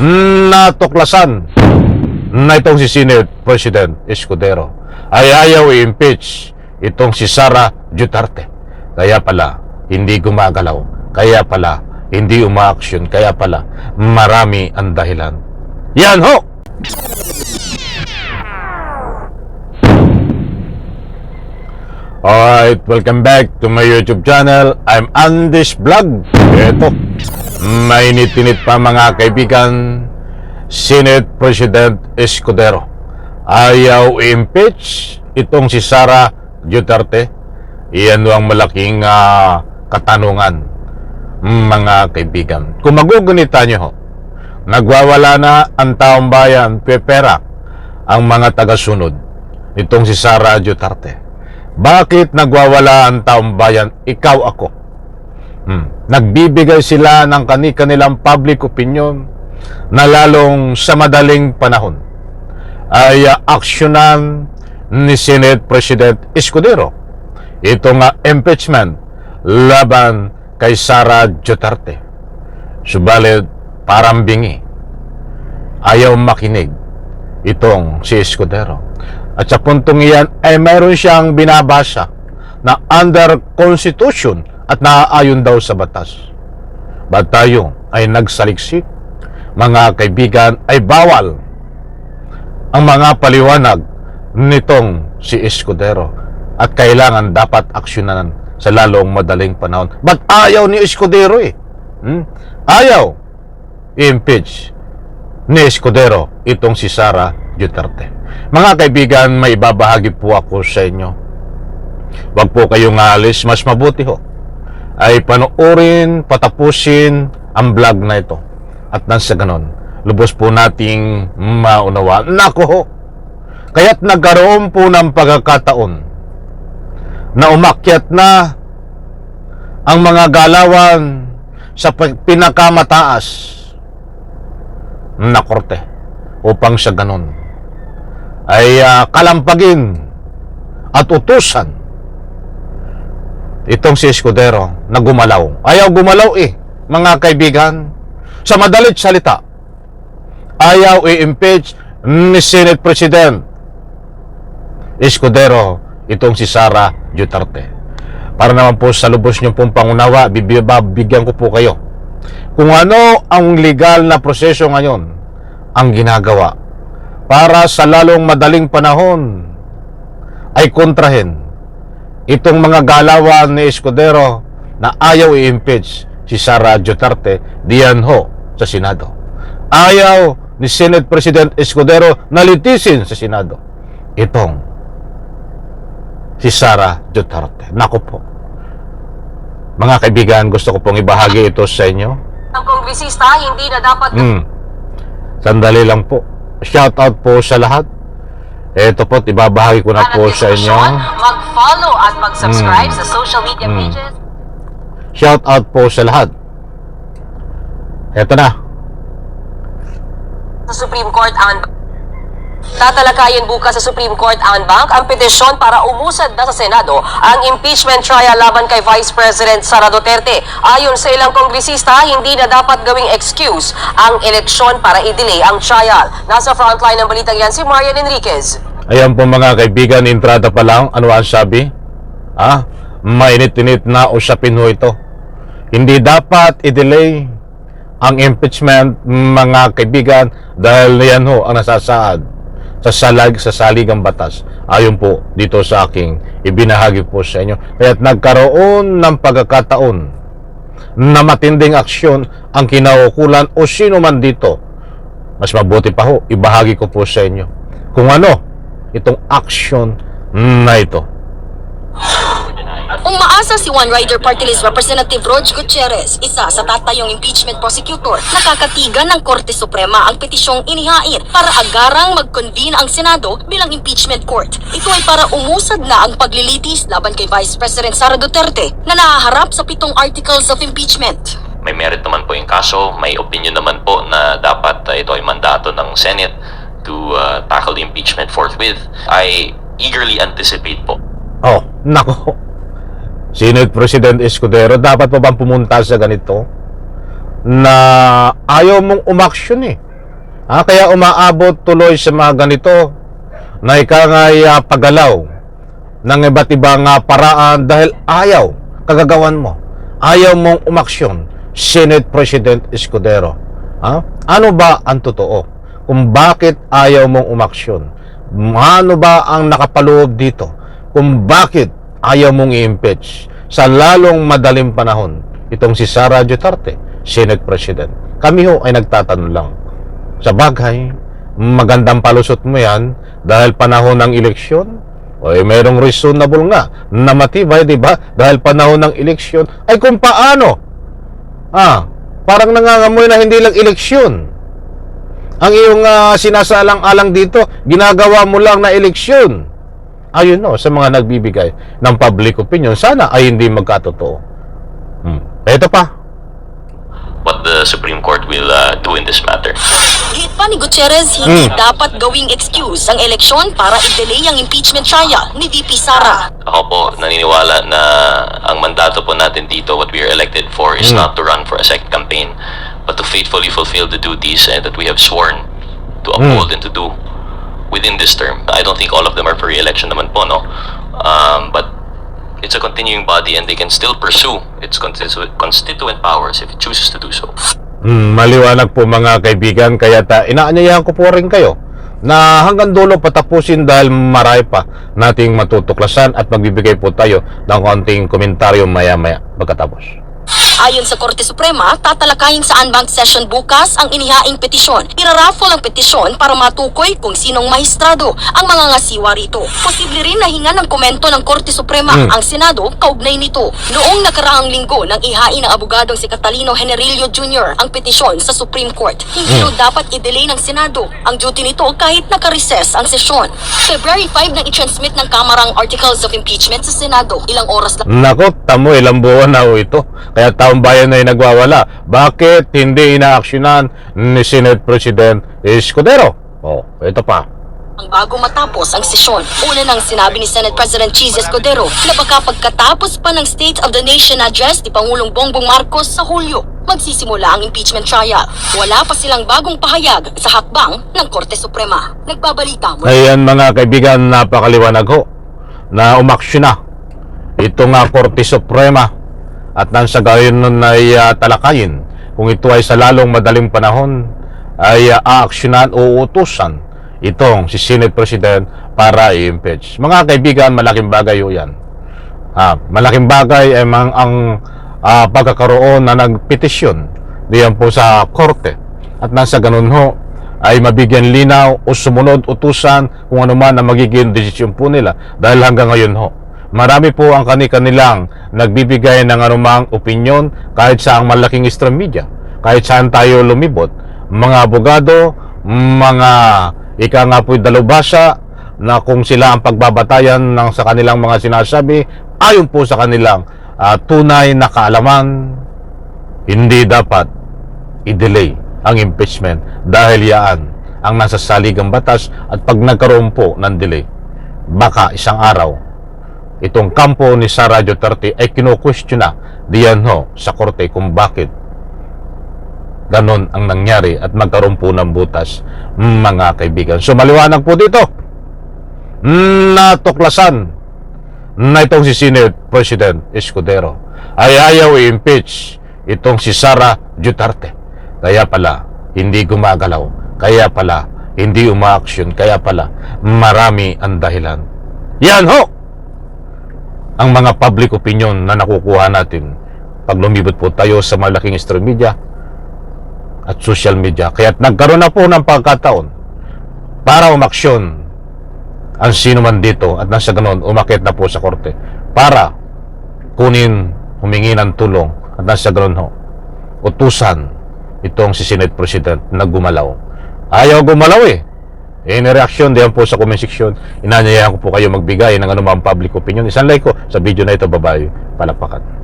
natuklasan na itong si Senate President Escudero ay ayaw i-impeach itong si Sara Duterte. Kaya pala, hindi gumagalaw. Kaya pala, hindi umaaksyon. Kaya pala, marami ang dahilan. Yan ho! Alright, welcome back to my YouTube channel. I'm Andy's Vlog. Ito, mainit-init pa mga kaibigan. Senate President Escudero ayaw i-impeach itong si Sara Duterte. Iyan ang malaking katanungan mga kaibigan. Kung magugunita nyo ho, nagwawala na ang taong bayan, pepera ang mga tagasunod nitong si Sara Duterte. Bakit nagwawala ang taong bayan? Ikaw, ako. Nagbibigay sila ng kanilang public opinion na lalong sa madaling panahon ay aksyonan ni Senate President Escudero itong impeachment laban kay Sara Duterte. Subalit parang bingi, ayaw makinig itong si Escudero. At sa puntong iyan ay mayroon siyang binabasa na under Constitution at naaayon daw sa batas. Ba't tayo ay nagsaliksik? Mga kaibigan, ay bawal ang mga paliwanag nitong si Escudero at kailangan dapat aksyonan sa lalong madaling panahon. Ba't ayaw ni Escudero Ayaw i-impeach ni Escudero itong si Sara Duterte. Mga kaibigan, may ibabahagi po ako sa inyo. Wag po kayong alis, mas mabuti ho ay panoorin, patapusin ang vlog na ito. At nang sa ganon, lubos po nating maunawa. Nako ho, kaya't nagkaroon po ng pagkakataon na umakyat na ang mga galawan sa pinakamataas na korte upang sa ganon ay kalampagin at utusan itong si Escudero na gumalaw. Ayaw gumalaw mga kaibigan. Sa madalit salita, ayaw i-impeach ni Senate President Escudero itong si Sara Duterte. Para naman po sa lubos niyong pong pangunawa, bibigyan ko po kayo kung ano ang legal na proseso ngayon ang ginagawa para sa lalong madaling panahon ay kontrahin itong mga galawan ni Escudero na ayaw i-impeach si Sara Duterte diyan ho sa Senado. Ayaw ni Senate President Escudero na litisin sa Senado itong si Sara Duterte. Naku po. Mga kaibigan, gusto ko pong ibahagi ito sa inyo. Ang kongresista hindi na dapat Sandali lang po. Shout out po sa lahat. Ito po, ibabahagi ko na po sa inyo. Mag-follow at mag-subscribe sa social media pages. Shout out po sa lahat. Ito na. Sa Supreme Court tatalakayin bukas sa Supreme Court ang petisyon para umusad na sa Senado ang impeachment trial laban kay Vice President Sara Duterte. Ayon sa ilang kongresista, hindi na dapat gawing excuse ang eleksyon para i-delay ang trial. Nasa frontline ng balitang yan si Marian Enriquez. Ayan po mga kaibigan, entrada pa lang. Ano ang sabi? Mainit-init na usapin ho ito. Hindi dapat i-delay ang impeachment mga kaibigan dahil yan ho ang nasasaad sa saligang batas. Ayon po dito sa aking ibinahagi po sa inyo. Kaya't nagkaroon ng pagkakataon na matinding aksyon ang kinaukulan o sino man dito. Mas mabuti pa ho, ibahagi ko po sa inyo kung ano itong aksyon na ito. Umaasa si One Rider Party List Representative Rog Gutierrez, isa sa tatayong impeachment prosecutor, nakakatigan ng Korte Suprema ang petisyong inihain para agarang mag-convene ang Senado bilang impeachment court. Ito ay para umusad na ang paglilitis laban kay Vice President Sara Duterte na nahaharap sa 7 articles of impeachment. May merit naman po yung kaso, may opinion naman po na dapat ito ay mandato ng Senate to tackle the impeachment forthwith. I eagerly anticipate po. Oh, nako. Senate President Escudero, dapat pa bang pumunta sa ganito? Na ayaw mong umaksyon Kaya umaabot tuloy sa mga ganito na ikangay paggalaw ng iba't ibang paraan dahil ayaw kagagawan mo. Ayaw mong umaksyon, Senate President Escudero. Ano ba ang totoo? Kung bakit ayaw mong umaksyon? Ano ba ang nakapaloob dito? Kung bakit ayaw mong i-impeach sa lalong madaling panahon itong si Sara Duterte, Senate President? Kami ho ay nagtatanong lang. Sa bagay, magandang palusot mo yan dahil panahon ng eleksyon. O mayroong reasonable nga na matibay, di ba? Dahil panahon ng eleksyon. Ay kung paano? Parang nangangamoy na hindi lang eleksyon. Ang iyong sinasalang-alang dito, ginagawa mo lang na eleksyon. Ayun no, sa mga nagbibigay ng public opinion, sana ay hindi magkatotoo. Ito pa. What the Supreme Court will do in this matter. Hit pa ni Gutierrez, hindi dapat gawing excuse ang eleksyon para i-delay ang impeachment trial ni VP Sara. Ako po naniniwala na ang mandato po natin dito, what we are elected for, is not to run for a second campaign, but to faithfully fulfill the duties that we have sworn to uphold and to do within this term. I don't think all of them are for re-election naman po, no? But it's a continuing body and they can still pursue its constituent powers if it chooses to do so. Maliwanag po mga kaibigan, kaya inaanyayahan ko po rin kayo na hanggang dulo patapusin dahil marami pa nating matutuklasan at magbibigay po tayo ng konting komentaryo maya-maya pagkatapos. Ayon sa Korte Suprema, tatalakayin sa unbanked session bukas ang inihaing petisyon. Iraraffle ang petisyon para matukoy kung sinong mahistrado ang mga ngasiwa rito. Posible rin na hinga ng komento ng Korte Suprema ang Senado kaugnay nito. Noong nakaraang linggo nang ihain ng abogadong si Catalino Generillo Jr. ang petisyon sa Supreme Court. Hindi dapat i-delay ng Senado ang duty nito kahit naka-recess ang sesyon. February 5 nang i-transmit ng Kamara ang Articles of Impeachment sa Senado. Ilang oras lang. Nako, tamo, ilang buwan na ho ito. Kaya taong bayan ay nagwawala. Bakit hindi inaaksyonan ni Senate President Escudero? Ito pa. Ang bago matapos ang sesyon, una nang sinabi ni Senate President Cheese Escudero na baka pagkatapos pa ng State of the Nation address ni Pangulong Bongbong Marcos sa Hulyo, magsisimula ang impeachment trial. Wala pa silang bagong pahayag sa hakbang ng Korte Suprema. Nagbabalita mo. Ayan mga kaibigan, napakaliwanag ho na umaksyon na itong Korte Suprema at nang sa gayon nun ay talakayin kung ito ay sa lalong madaling panahon ay aaksyonan o uutusan itong si Senate President para i-impeach. Mga kaibigan, malaking bagay ho yan. Malaking bagay ay ang pagkakaroon na nagpetisyon diyan po sa korte at nang sa ganun ho ay mabigyan linaw o sumunod utusan kung ano man ang magiging desisyon po nila dahil hanggang ngayon ho marami po ang kanilang nagbibigay ng anumang opinyon kahit sa ang malaking mainstream media, kahit saan tayo lumibot, mga abogado, mga ika nga po'y dalubhasa na kung sila ang pagbabatayan ng sa kanilang mga sinasabi ayon po sa kanilang tunay na kaalaman, hindi dapat i-delay ang impeachment dahil yaan ang nasa saligang batas at pag nagkaroon po ng delay, baka isang araw itong kampo ni Sara Duterte ay kino-question na diyan ho sa korte kung bakit ganon ang nangyari at magkaroon po ng butas, mga kaibigan. So maliwanag po dito, natuklasan na itong si Senate President Escudero ay ayaw i-impeach itong si Sara Duterte. Kaya pala hindi gumagalaw, kaya pala hindi umaaksyon, kaya pala marami ang dahilan. Yan ho ang mga public opinion na nakukuha natin pag lumibot po tayo sa malaking mainstream media at social media. Kaya nagkaroon na po ng pagkataon para umaksyon ang sino man dito at nasa ganon umakit na po sa korte para humingi ng tulong at nasa ganon ho utusan itong si Senate President na gumalaw. Ayaw gumalaw in reaction diyan po sa comment section, inanyayahan ko po kayo magbigay ng anumang public opinion. Isang like ko sa video na ito, babae, palakpakan.